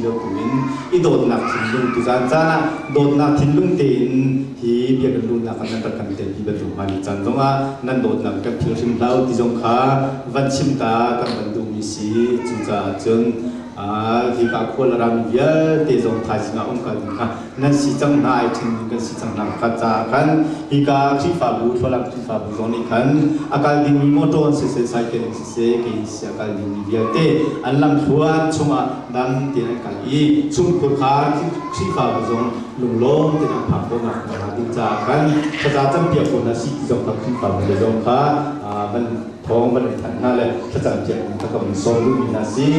เราคุยอีโดนหนักทิ้งลุงตุจานจานะโดนหนักทิ้งลุงเต็นที่เบียกันลุงหนักกันนั่นประกันเต็นที่บรรลุมานิจันตรงอ่ะนั่นโดนหนักกับพิลชิมเล่าที่จงข้าวันชิมตากับบรรลุมิสีจุจาจนที่กับคนรำเยอะที่จงทายสิงห์องค์การค่ะนั่นสิจังนายถึงกันสิจังนำกัจจากันที่กับที่ฝ่าบุตรฝรั่งที่ฝ่าบุตรตรงนี้กันอาการดิมีโมโตนเสียใส่เกลิเสียกินเสียการดิมีเบียเตอันลำชวนชงอ่ะดังที่นั่นกันอีชุมกุขาที่ฝ่าบุตรตรงลุงล้มที่นั่งพักบนมาดิจากันภาษาจำเปียกคนนั้นสิจงกับที่ฝ่าบุตรตรงค่ะมันท้องมันทันนั่นแหละภาษาเปียกมันก็มันโซลุมินาซี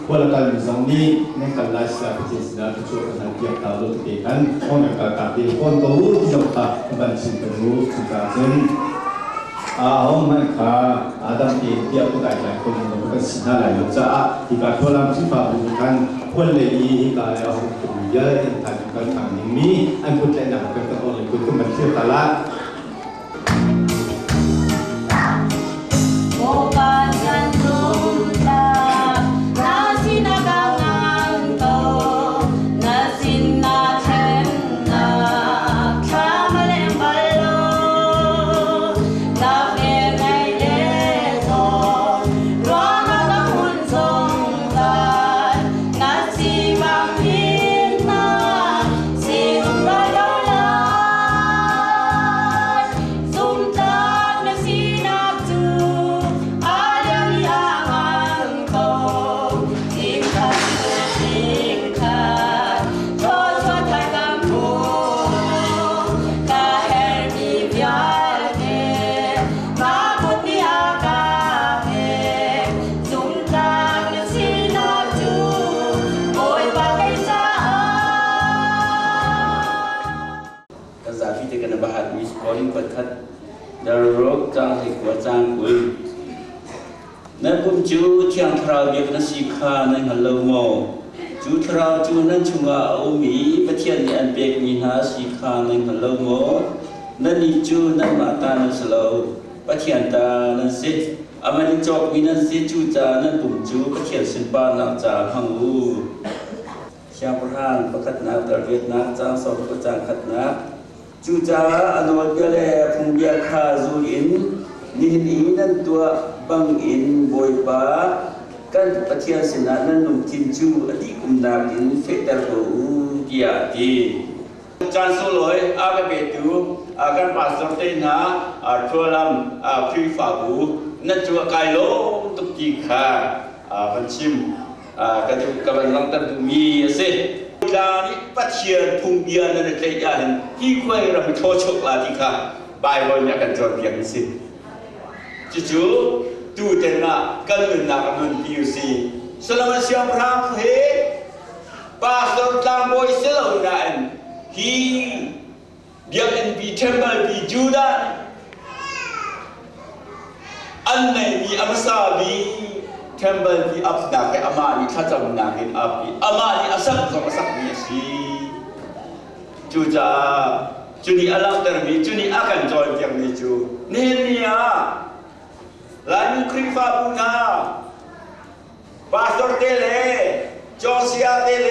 ว่าละกันมีสองนี้ในการไล่สาพิจิตรนะที่ช่วยกันเกี่ยวกับตัวเองกันห้องการการที่คนตัวที่จงค่ะมันสิ่งที่รู้สิ่งที่ห้องมันค่ะดังที่เกี่ยวกับหลายคนมันก็สิ่งอะไรอยู่จ้าที่การทั่วลำที่ฝ่าบุญกันคนเลยที่การเอาตัวเยอะที่ทำกันทางนี้มีอันคุณใจหนักเป็นตัวเลยคุณก็มันเชื่อตาละนั่นผมจูเที่ยงทราวเดียบนัสิขาในฮัลโหลโมจูทราวจูนั่นชุงอาอุมีประเทศนี้อันเบกมีนาสิขาในฮัลโหลโมนั่นนี่จูนั่นมาตานั่นสโลประเทศตานั่นสิอามันจอกมีนั่นสิจูจานั่นผมจูประเทศสิบานักจาฮังอูเชียงพรานประคัดนักตะเวียดนักจางสอบประจางขัดนักจูจาอันวันเกลพุงเบียคาจูอินนี่นี่นั่นตัวบังอินบอยปากันประเทศสินะนั่นนุ่มทินจูอดีกุมนากินเฟตร์โกกียดีจานสุลอยอากาเบตูอาการปัสสาวะนะทัวลำครีฟาบูนั่นจัวไกโลตุกิขาบัญชิมกันจุกบันลังตัดมีสิการนี้ประเทศพุงเบียนั่นเจียนที่คุยเราไม่โทษชกลาติค่ะบายวันนี้กันจอดเพียงสิจู่ๆดูเต็นน่ะกันเงินนักเงินพิวซีสลามเสียงพรางเฮปาสตตามบอยเซลล์นั่นฮีเบียนบีเทมเบิลบีจูดาอันไหนมีอัมซาบีเทมเบิลบีอับดาเกอามานี่ข้าจะมันนาเห็นอับบีอามานี่อาศักสองอาศักนี่สิจู่จ้าจุนี่อลังเตอร์มีจุนี่อาการจอยเพียงนี้จูนี่เนี่ยลานุคริฟาบุนาปาสตอร์เตเลจอสิอาเตเล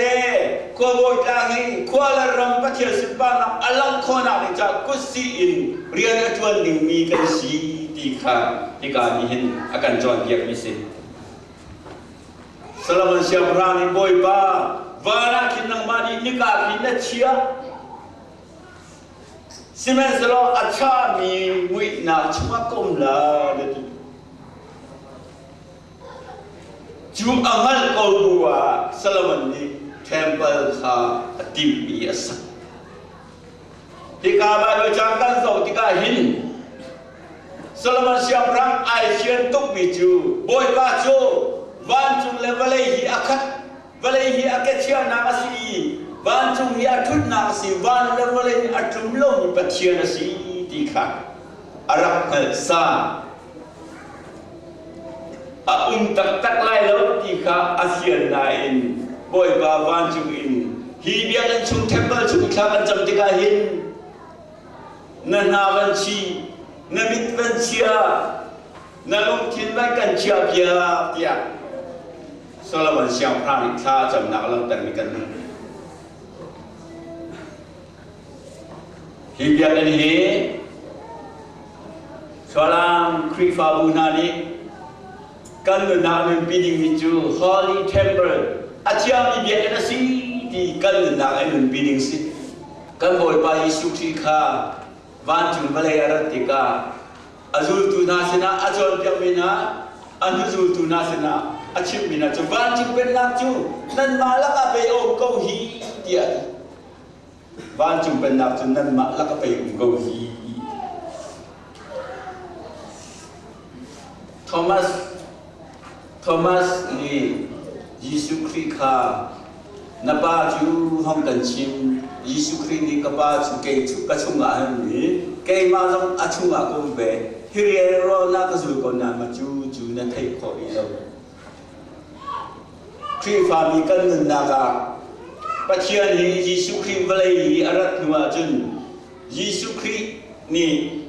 โคโบยลาฮิควาลารัมปัทยาสิบานักอลังโคนาลิจากกุศิอินเรียนอัตวันหนึ่งมีกันสีตีขาที่การนี้เห็นอาการจอยเพียงนี้สิสลามันเชียบรานิบอยบ้าวานาคินนังมานีนิกาคินนัชเชียสิเมนสโลอัชามีมุยนาชมาคมลาเดติจูอังกัลโกลัวสลามันนี่เทมเพิลข้าติมบีอสักที่ข้าไปโดยจังกันโซที่ข้าหินสลามันเชียบรังไอเชียนตุกมิจูบอยบ้าจูวันจุงเลวเลยฮีอาคัดเวเลยฮีอาเกชียนาสีวันจุงฮีอาทุนนาสีวันเลวเลยอาทุมลงปัจเจียนาสีที่ข้าอารักเฮซาtak lai lo tika asian lain boy ba wan chung in hi bian an chung temple chung thak an jam tika hin na na van chi na mit van chia na long thin ban kan chia pia tia Solomon siang prani tha cham nak lang tan mi kan hi biak an hi Solam krifa buna ni kan na men bidding mi chu holy temple achia mi biak na si di kan na ai men bidding si kan boy pa Yesu Kha van chung balai aratika azul tu nasina azol biak mina anuzul tu nasina achim mina chu van chung ben nak chu nan ma la ka pe om ko hi dia van chung ben nak chu nan ma la ka pe om ko hi Thomas ni Yesu Kha napa chu hong kan chim Yesu ni kapa chu ke chu ka chu nga ni ke ma long a chu nga ko be hiriero na ka zu ko na ma chu na thai ko i lo Kha mi kan na ga pa thian ni Yesu balai arat nuwa chun Yesu ni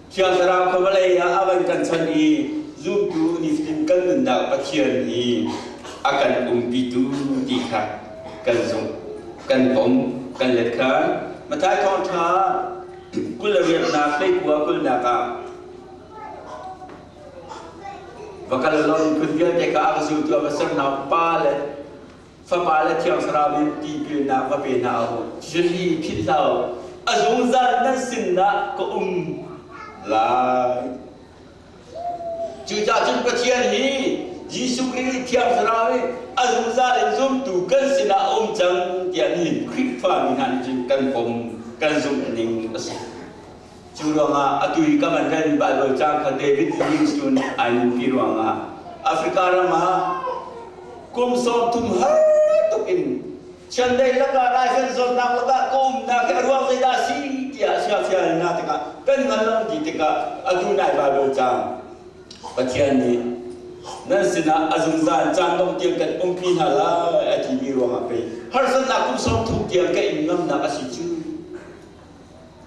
thian ra ko balai ya aban kan chan ni Zoom tu ni film kan na pathian ni akan umpitu di kha kan zoom kan bom kan let kha matai thon tha kul la na play kwa kul na ka wakal lon kun dia te ka asu tu abasar na pa le fa pa le thiam sara bi ti pi na pa pe na ho jili phit lao azung zan na sin na ko lai chú cha chân bát thiên hi Giêsu Christ thiam sarawe azumza le zum tu kan sina chang tian hin Christ fa min han jin kan pom kan zum ning as chú ronga atui ka man ren Bible chang kha David Livingstone ai pi ronga Africa rama kum som tum har tuk in chan dei la ka rai fen zon na la ka kum na ka ruang sai da si tia sia na ta ka kan ngan long di ta ka atu nai Bible chang Pathian ni nasina azumzan chan dong tiang kan umpi hala ati bi ro ha pe har san na kum som thu tiang ka ingam na asi chu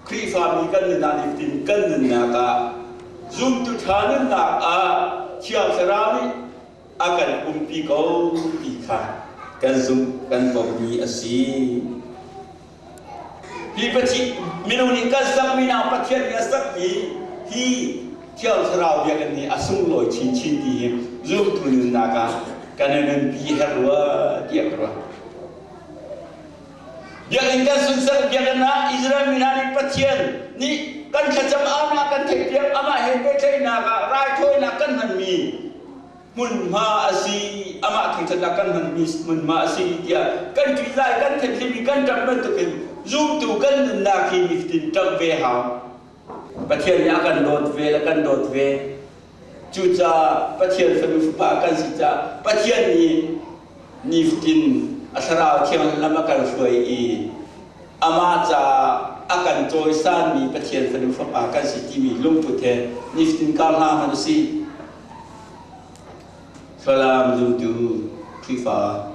Kha mi kan na ni tin kan na ka zum tu than na a chiang sarami akan umpi ko pi kha kan zum kan pom ni asi pi pachi minuni kan sak mi na pathian ni sak ni hi Thiam sarau dia kan ni asung loi chin di zoom tu ni naga kanan bi herwa dia kerwa dia ingkan sunser dia kena Israel minani pathian ni kan khacham ama kan thek dia ama hebe thai naga rai thoi na kan han mi mun ma asi ama thing chan kan han mi mun ma asi dia kan tui lai kan thek li kan tam ban tu kan zoom tu kan na ki miftin tam ve ha Pathian ni akan dot ve cuca pathian fadu pa kan sita pathian ni niftin asara thiang lama kan suai i ama cha akan toy san mi pathian fadu pa kan siti mi lung puthe niftin kal ha han si salam zum tu khifa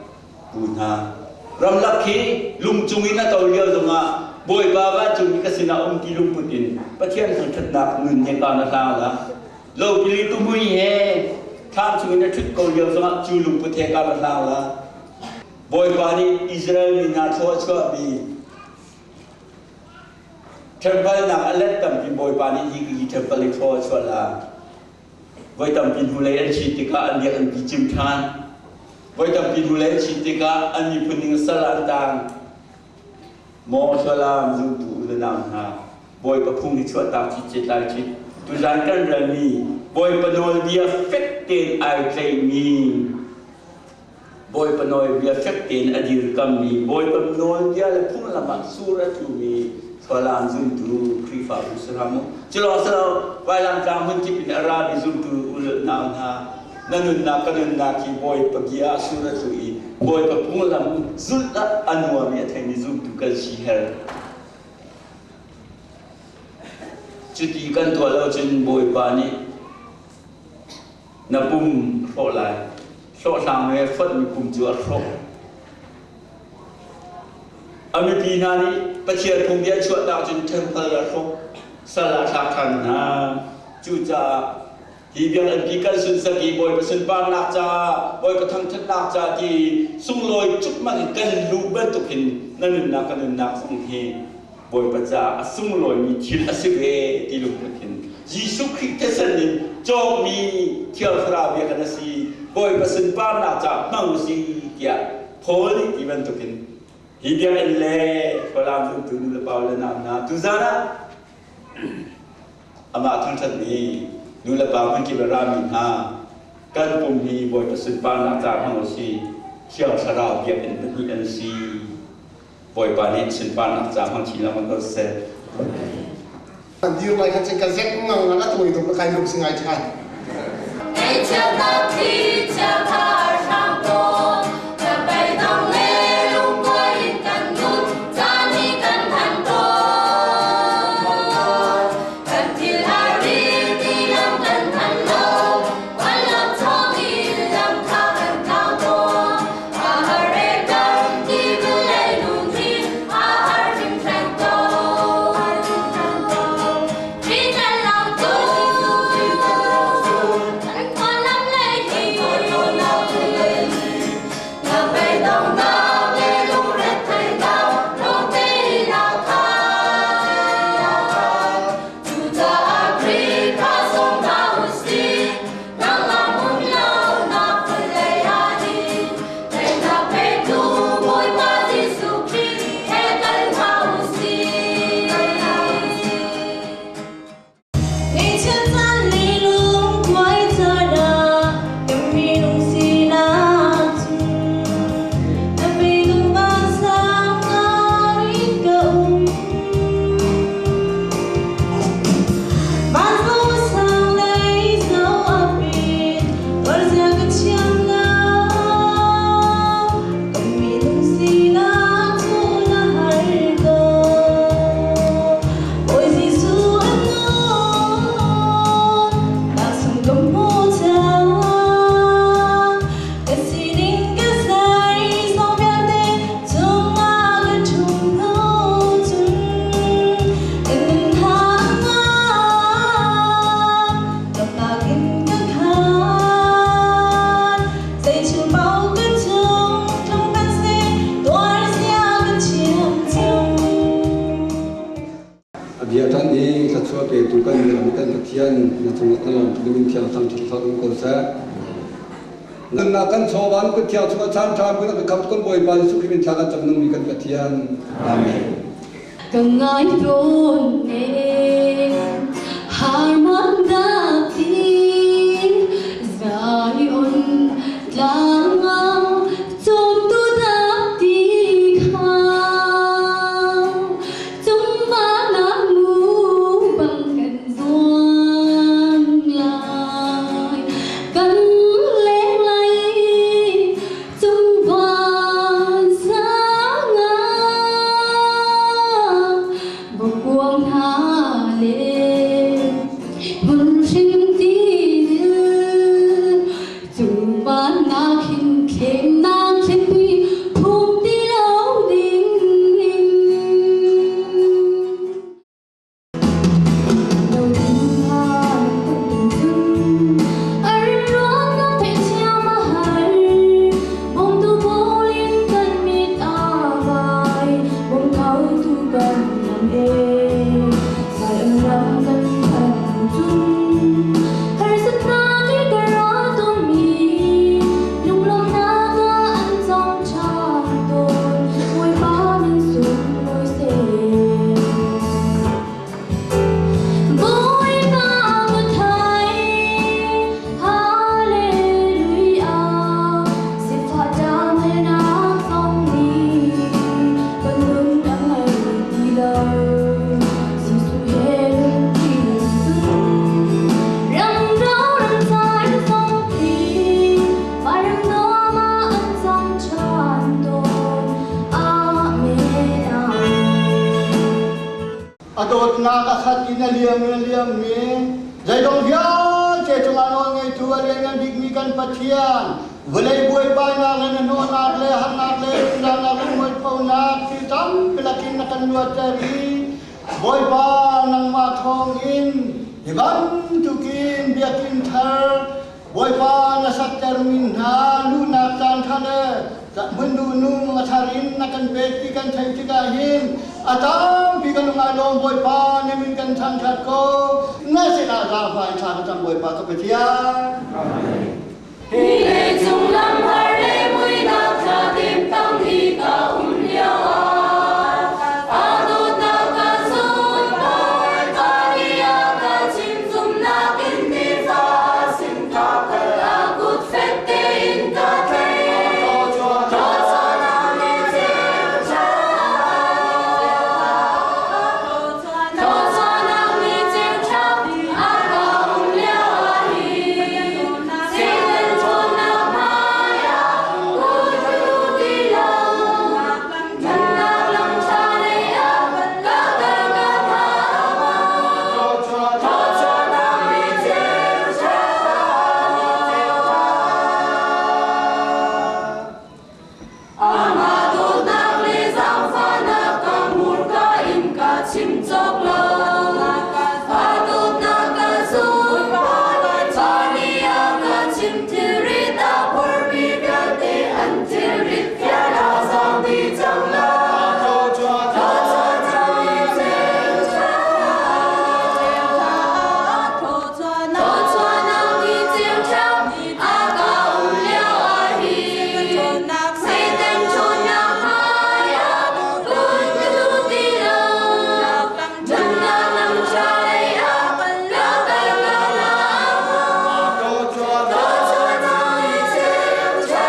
punha ram lakhi lung chungi na tol rio zonga boy baba chung ka sina ti lung putin pathian thang that nak ngun ye ka na la la lo pili tu mui he tham chung na thut ko yo so chu lung puthe ka na la boy ba ni Israel ni na tho chwa bi temple na alet tam pi boy ba ni yi temple ni tho chwa la boy tam pin hu le an chi ti ka an ye an bi chim than boy tam pin hu le chi ti ka an ni puning salan tang Mo salam zum tu ulanam ha boy pa phung ni chua ta chi che lai chi tu jan kan ra ni boy pa nol dia fekten ai claim mi boy pa nol dia fekten adir kam mi boy pa nol dia le phung la ma sura tu mi salam zum tu Kha usramu chlo sro wai lam jang mun chi pin arabi zum tu ulanam ha nanun na kanun na ki boy pa gia sura tu i boy pa phung lam zulta anwa mi thai ni zum tu kal shi her chuti kan to lo chin boy pa ni na pum ro lai so sang me phot mi pum chu ro ami pi na ni pa chia phung dia chua ta chin temple la ro sala tha than na chu cha hi biang an pi kan sun saki boy sun pan nak cha boy ka thang thak nak cha ti sung loi chuk man kan lu ban tu hin nan nak sang hi boy pa cha sung loi mi thil asive ti lu hin Jisu Christ san ni jok mi thial fra bia kan si boy pa sun pan nak cha mang si tia pholi ti ban tu hin hi biang an le palam tu nu pa le na tu zana ama thang thak ni nu la ba man ki ba ra mi ha kan pum hi boy pa sun pan nak cha mang si thial sara bia kan ni an si boy pa ni sun pan nak cha mang chi la man ko se điều này chắc chắn sẽ ngang là tuổi tuổi cái lúc sinh ai chạy. Nên là căn số bán cứ theo chúng ta tham tham cứ là cầm con bồi bàn suy mình thang chấm nung mình cần cái thiên. Amen. Càng ai vốn nè, harman dati, zai on lang trong tu dati khao, trong ba nam mu bằng cần duan lại, cần lên lại trong vạn sáng bốc quang hà lên hôn sinh tin chung ban na khem na khem pi phum ti lâu ding đầu tiên ha từng ở đó nó phải treo mà hay bông tu bố liên cần mít à vai bông tháo tu cần làm đêm dài ân răng cần thần chung hay rất na đi cái đó tôi mi lúc lòng na ta ăn trong tràn tôi ngồi ba mình xuống ngồi xem vui ta một thấy Hallelujah sẽ phát ra nơi nào phong đi vẫn luôn đang ngày đi lời Giêsu hết kỳ dưng răng ráo răng dài phong kỳ và răng đó mà ân trong tràn tôi Amen Adot na kakati na liam mi. Zai dong via ke tunga no ngai tu ale ngan dik mi kan pathian. Volei boy ba na le no na le han na le na na le mo pau na ki tam pelakin na kan luat dari. Boy ba nang ma thong in. Iban tu kin biakin thar boy pa na sak termin ha lu na tan thane mundu nu matharin na kan beti kan thai tika hin atam pi kan ngalom boy pa ne min kan thang that ko na se na ra fa tha kan boy pa ka petia Hi lệ chung lâm har lệ mùi nạc cha tim tâm hi ca liao a đốt na ca sun bồi ca dia ca chim zum na kinh đi pha sinh ca ca a gut phết tê in ca thê cho na mi chiêu cha cho na mi chiêu cha a ca liao a hi chim chóc lâu a đốt na ca sun bồi cho ni a ca chim thirit a por bi bia te an thirit pia la sang đi chẳng lâu cho mi chiêu cha cho na mi chiêu cha a ca liao a hi say tên chôn nhà mai a quân cứ đi lâu chân na nằm trái a la la la la cho na mi chiêu cha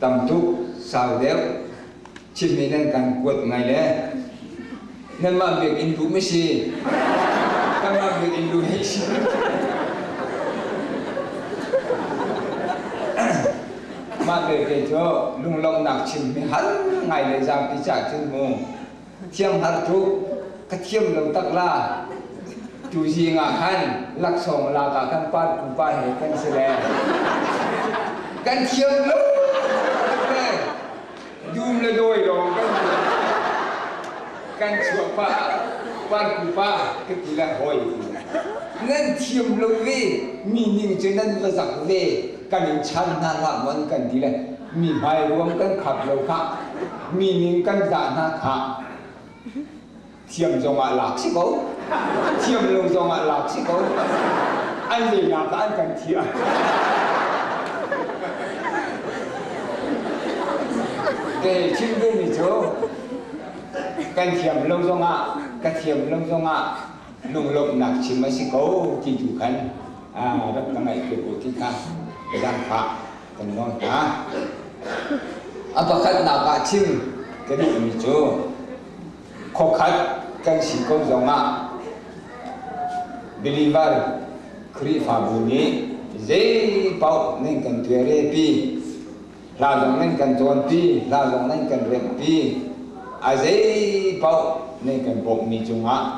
tâm thúc sao đéo chim mình đang cần quật ngày lẽ nên mà việc in đủ mới gì các mà việc in đủ hết gì mà về cái chỗ lung lông nặng chim mình hắn ngày lễ giang bị trả chân mồm thiêm hạt thúc cái thiêm lâu tắc la chủ gì ngã khăn lắc sòng là cả khăn pan cũng pa hết khăn xe lẹ khăn thiêm lâu Dum le doi dong kan chua pa pan ku pa ke kila hoi nan thiam lo ve mi ning che nan la zak ve kan in chan na la mon kan di le mi mai ruam kan khap lo kha mi ning kan da na kha thiam jong a lak si ko thiam lo jong a lak si ko an le na ka an kan thia cái chim bên này chỗ cái thiềm lâu rong ạ cái thiềm lâu rong ạ nung lộc nạc chim mà xí cố chỉ chủ khăn rất là ngày cái bộ thích khăn cái đang phá cái non hả apa khăn nào cả chim cái này mình chỗ khó khăn cái xí cố rong ạ believer kri pha buni dễ bảo nên cần thuê rê pi la dong nên cần chọn pi la dong nên cần rem pi a dei pau nên cần bộc mi chung ha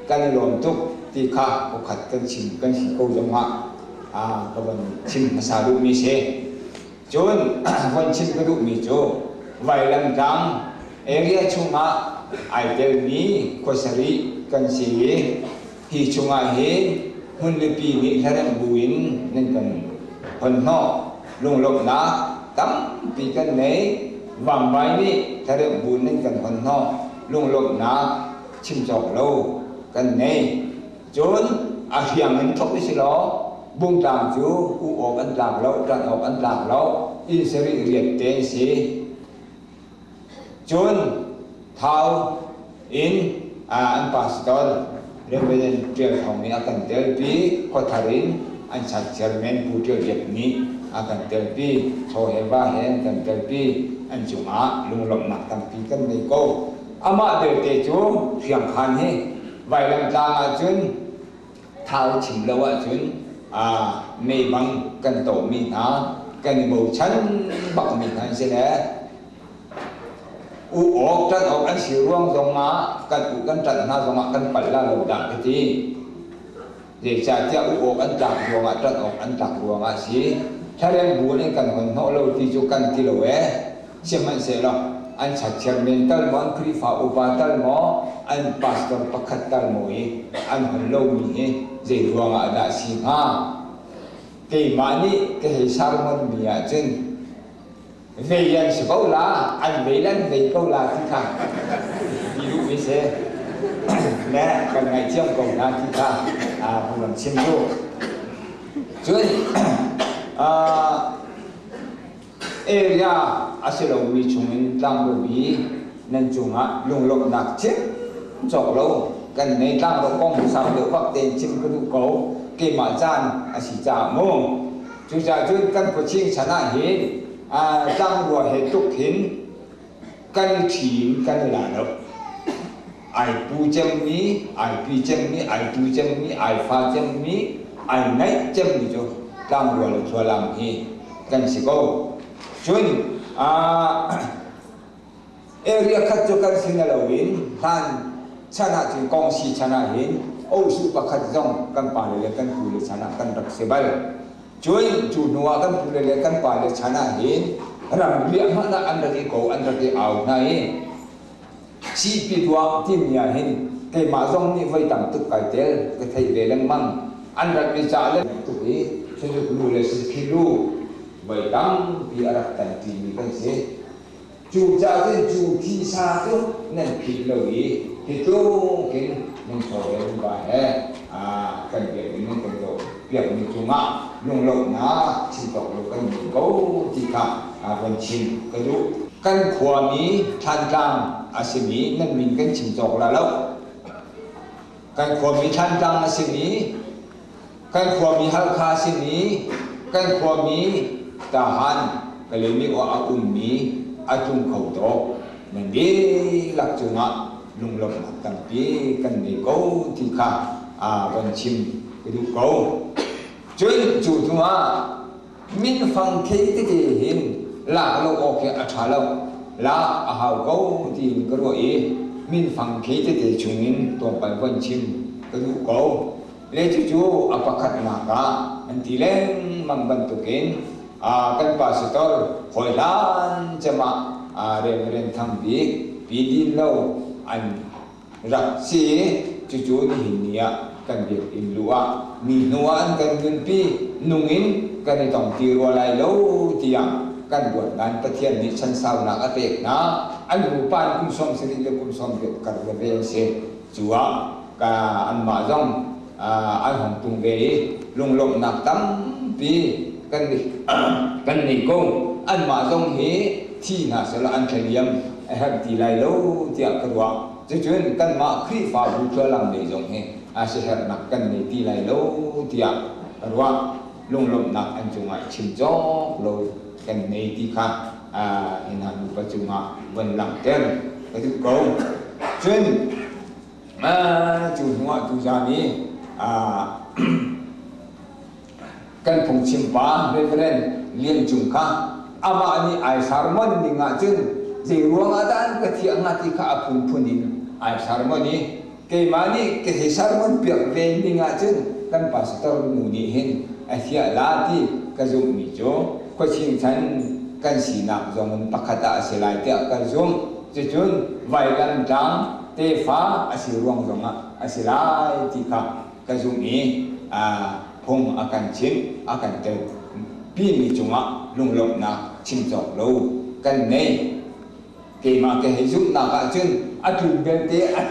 cần lom tuk ti kha ko khat kan chim ko jong ha ka ban chim sa du mi se chon van chim ka du mi cho vai lam tang area chung ha ai tel ni ko sari kan si hi chung ha he hun le pi ni tharam buin nên cần hon no lung lok na tắm vì cái này vàng bài đi thay được buồn nên cần phần ho lung lộn ná chim chọc lâu cái này trốn hiểm mình thóc cái gì đó buông tàng chú u ốp ăn làm lâu tràn ốp ăn làm lâu in seri riat te si chun thao in an pastor reverend Trial Thong ni akan telpi kotharin an chat chairman putil riat ni akan telpi so heba hen kan telpi an chunga lunglom nak tampi kan nei ko ama de te chu riang khan he vai lam ta chun thao chim lawa chun mei bang kan to mi na kan bầu chắn bạc mi han se le u ok tan ok an si ruang zong ma kan u kan tan na zong ma kan pal la lo da ke ti de cha tia u ok an tak ruang a tan ok an tak ruang a si thalen bu ne kan hon ho lo ti chu kan ti lo we se man se lo an chat chairman tal mon kri fa u ba tal mo an pastor pakhat tal mo hi an hon lo mi he je ruang a da si ha cái mani cái sarmon bia chân về dân sẽ câu là anh về lên về câu là thì thằng ví dụ như thế nè còn ngày trước còn là thì thằng không làm xin vô chứ area sẽ là vì chúng mình đang bởi vì nên chúng lùng lộng đặc chết chọc lâu cần này đang có công sao được phát tiền chim cái đủ cầu cái mà chan chỉ trả mông chú trả chú căn của chiên chả na hết đang đùa hết tục hin căn chỉ căn là đâu ai tu chăm mi ai pi chăm mi ai tu chăm mi ai pha chăm mi ai nấy chăm mi cho đang đùa là chua làm hi căn chỉ có chú area khát cho căn xin là win than chana chỉ công si chana hin ô su bạc khát dòng căn bản là căn phụ lệ chana căn đặc se bal chuối chủ nua căn phụ lệ căn bản là chana hin ram liam hana anda di ko anda di au nai si pi tua tim ya hin cái mà dòng ni vây tầm tức cái tel cái thầy về lăng măng anda di cha lên tu hi cho nên phụ lệ si kilo vây tầm pi arak tan ti ni kan se chủ cha đến chủ khi xa chứ nên kịp lời thì tôi cái mình so với chúng ta hè cần việc mình cần做việc mình做ngã lùng lộng ná chỉ tộc lục cần mình cố thì cả vẫn chìm cái lúc cần khóa mí than trang sẽ mí nên mình cần chìm tộc là lâu cần khóa mí than trang sẽ mí cần khóa mí hal kha sẽ mí cần khóa mí tahan cái lấy mí ở mí chung khẩu đó mình đi lạc trường ạ lùng lộng tầm pi cần để câu thì cả vẫn chim cái đủ câu chơi chủ chúng min phăng thế cái gì hin lạc lâu ok trả lâu là hào câu thì cái rồi min phăng thế cái chúng mình toàn phải vẫn chim cái đủ câu lấy chú apakat naga anh đi lên mang bận tụ kiến kan pastor hồi lan chama reverend thang bi pidin lâu anh rắc xí chú ni hinia kan việc in lua ni nuan kan gun pi nungin kan tong ti ro lai lo tiang kan buat dan pathian ni san sau na atek na an ru pan kum som sri le kum som ke kar ve se chua ka an ma jong an hong tung ve lung lom nak tam pi kan ni ko an ma jong he thi na se la an thaliam hab ti lai lo tia karwa chứ chuyện căn mà khi phá vũ cho làm để dùng he sẽ hẹn nặc căn để ti lại lâu thì rồi lùng lùng nặc anh chúng ai chìm gió lâu căn này ti khác hình ảnh của chúng ai vẫn làm tên cái thứ câu chuyện chủ ngoại chủ gia ní căn phòng chìm phá reverend liên trùng khác ama ani ai sarmon ni ngã chân gì ruang ada cái thiện ngã thì khá phun phunin ai sarmoni cái mani cái sarmon biak về ni ngã chân kan pastor muni hin ai thia la ti cái zum mi cho có chim chan kan si nak zong pakata se lai te cái zum che chun vai lan tang te fa asi ruang zong a si lai ti kha cái zum ni hong akan chin akan te pi mi chunga lung lom na chim chok lo kan nei cái mà cái hình dung nào cả chân chụp bên té lại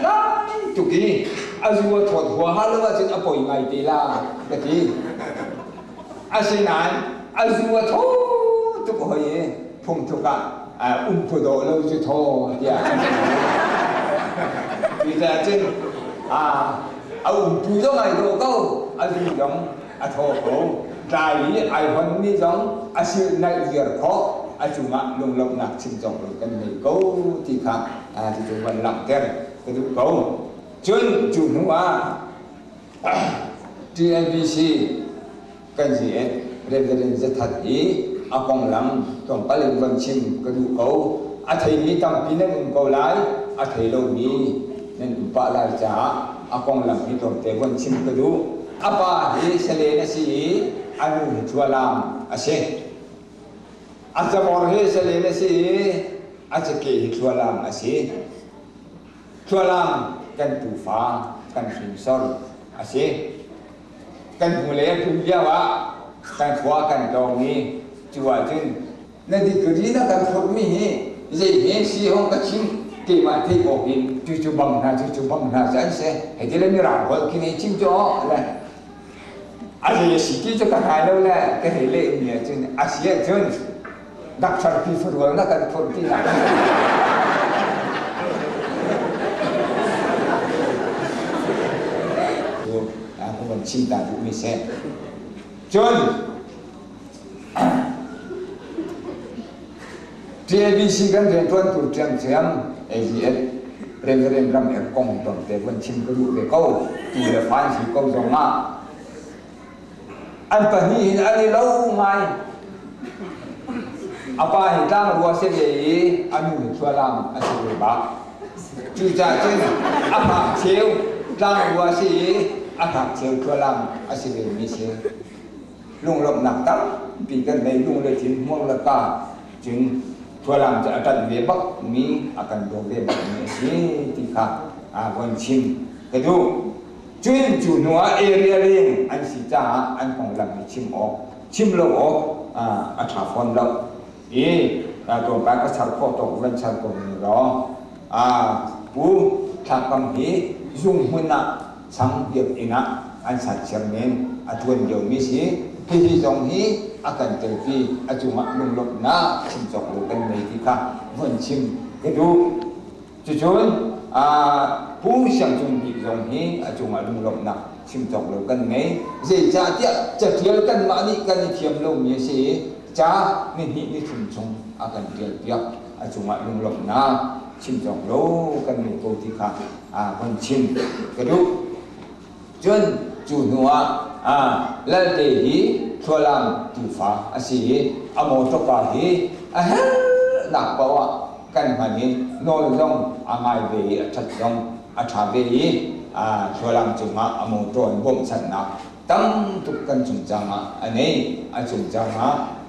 chụp cái azua thọt hoa halo chân apoi ngày té là cái gì xin anh azua thọt ตุกหอยพงทุกะพุโดเราจะโทอย่าดีแต่จริงเอาพุโดไงโดก็อันนี้ยองโทโกใจไอ้คนนี้ยองชื่อในเรื่องเขาจุงลงลงหนักชิมจงกันไม่กูที่ข้าที่จุงวันหลังเกินก็ดูกูจนจุงว่า TNBC กันสิเรื่องจะทัดอีอากงหลังต้องไปเล่นวันชิมก็ดูกูอาทิตย์นี้ตั้งปีนั้นกูไล่อาทิตย์เรานี้นั่นปะลายจ้าอากงหลังนี้ต้องเตะวันชิมก็ดูอาป้าที่เสลนสิอันนี้ชัวร์ลามอาเชอาจจะมองเห็นเสลนสิอาจจะเกี่ยวชัวร์ลามอาเชชัวร์ลามกันตูฟ้ากันฟินซอลอาเชกันหูเลี้ยงทุ่งยาวะกันขวากันตรงนี้จัวจึงนั่นที่คือที่นั่นกันฝึกมีเยี่ยมสิห้องกันชิมเกี่ยมาที่บอกอินจู่ๆบังหน้าจะเสียให้ที่เล่นรำคนกินให้ชิมจ่อเลยอาจจะสิ่งที่จะกันหายแล้วแหละก็ให้เล่นเนี่ยจึงอาเซียนจึงดักชาร์พีฟุตบอลนักการฟุตที่นั่นผมชิมตาดูไม่เสร็จจน TABC กันเรียนต้นตัวเจียม AGS เรียนรำกงตรงแต่วันชิมก็ดูไปเขาตีเดือดฟันสีเขาจงมาอันปะนี้อันนี้เราไงอาป้าเห็นตั้งรัวเสียเลยอันนี้ชัวร์ลำอันนี้บ้าจู่ๆจึงอาป้าเชียวตั้งรัวเสียอาป้าเชียวชัวร์ลำอันนี้มีเชียวลุงลมหนักตั้งปีกันในลุงเลยทิ้งม่วงละกาจึงชัวร์ลำจะอาการเวียบักมีอาการโดเวียบักมีสิที่ข้าวันชิมกระดูจุนจูนัวเอเรียเรียงอันสิจ้าอันของลำมีชิมออกชิมลงออกอัฐาฟอนเราตัวแปลก็ชัดข้อตกวันชัดตรงนี้รอผู้ทักคำนี้ยุ่งหุ่นนะสังเดียบเองนะอันสัตย์เชื่อเน้นอัตวนเดียวมีสิที่ตรงนี้อาการเตปีอาจุมาลุงลบนะชิมจอกลูกกันในที่ข้าวันชิมกระดูจุนผู้เชี่ยวชาญดีตรงนี้อาจุมาลุงลบนะชิมจอกลูกกันในจะเที่ยวกันมานี่กันเที่ยวลงมีสิจ้านี่ชุมชนอาการเดียวอาจุมาลุงลบนะชิมจอกลูกกันในตัวที่ข้าวันชิมกระดูจนจูนัวแล้วเดี๋ยวชัวร์ลำตูฟ้าอาศัยอโมตกาฮีหนักเพราะว่ากันมันนี้โน้ตลงง่ายเบียชัดลงชาเบียชัวร์ลำจุมาอโมตนบ่มสันนักตั้งทุกกันจุนจังอันนี้จุนจัง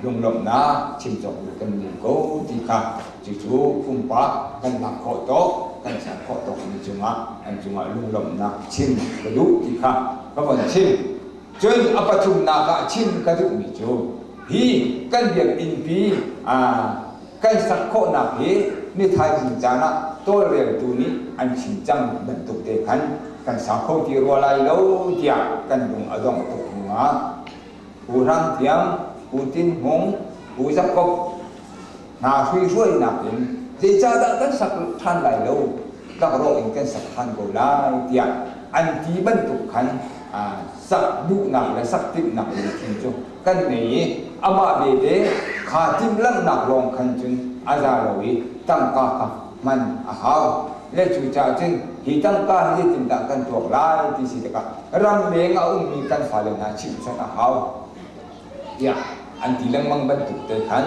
ลุงลมนะชิมจบกันดีกูที่ข้าจู่ๆคุ้มปะกันหนักโคตรกันสักโคตรนี่จุมาลุงลมนะชิมกระดูที่ข้าก็วันชิมจนอปัจจุบันก็ชิมกระดูมิจูฮีกันเบียบอินพีกันสักโคนักฮีนี่ไทยจริงจังนะตัวเรียนตัวนี้อันชิมจังบรรทุกเด็กกันสักโคที่รัวไหลแล้วเดียกันดุงอดงตุกหัวผู้รังเทียมผู้ตินหงผู้สักกบนาช่วยนักเองที่จะได้กันสักท่านไหลแล้วก็รอเองกันสักท่านก็ไหลเดียอันที่บรรทุกขันสักดุหนักและสักติบหนักเลยทีจุกันนี้อามาเบเดขาทิมลังหนักลงขันจุนอาจารย์วิตั้งกาคัมันหาวและจุจ่าจึงหิตั้งกาที่ติดตั้งกันตัวลายที่สิตกะรำเลี้ยงเอามีกันฝ่ายเลนาชิมชนะหาวอันที่ลังมังบรรทุกเตะขัน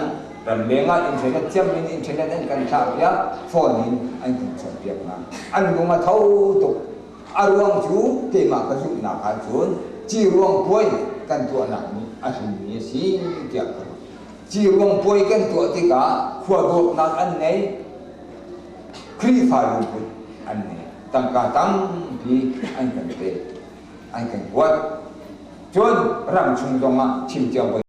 รำเลี้ยงอินเทอร์เน็ตเชื่อมอินเทอร์เน็ตนั่นกันชาวเดียโฟนอินอันที่ชอบเรียกมาอันกูมาเท่าตุกอารมณ์จูเกี่ยมากระจุกหนักขันจุนจีรวงป่วยกันตัวหนักนี้อันนี้สิเกี่ยวกับจีรวงป่วยกันตัวที่กะขวดรวมหนักอันไหนคลีฟ้าลุบุอันนี้ตั้งกาตั้งพี่อันกันเตะอันกันวัดจนรำชุงตรงมาชิมเจ้า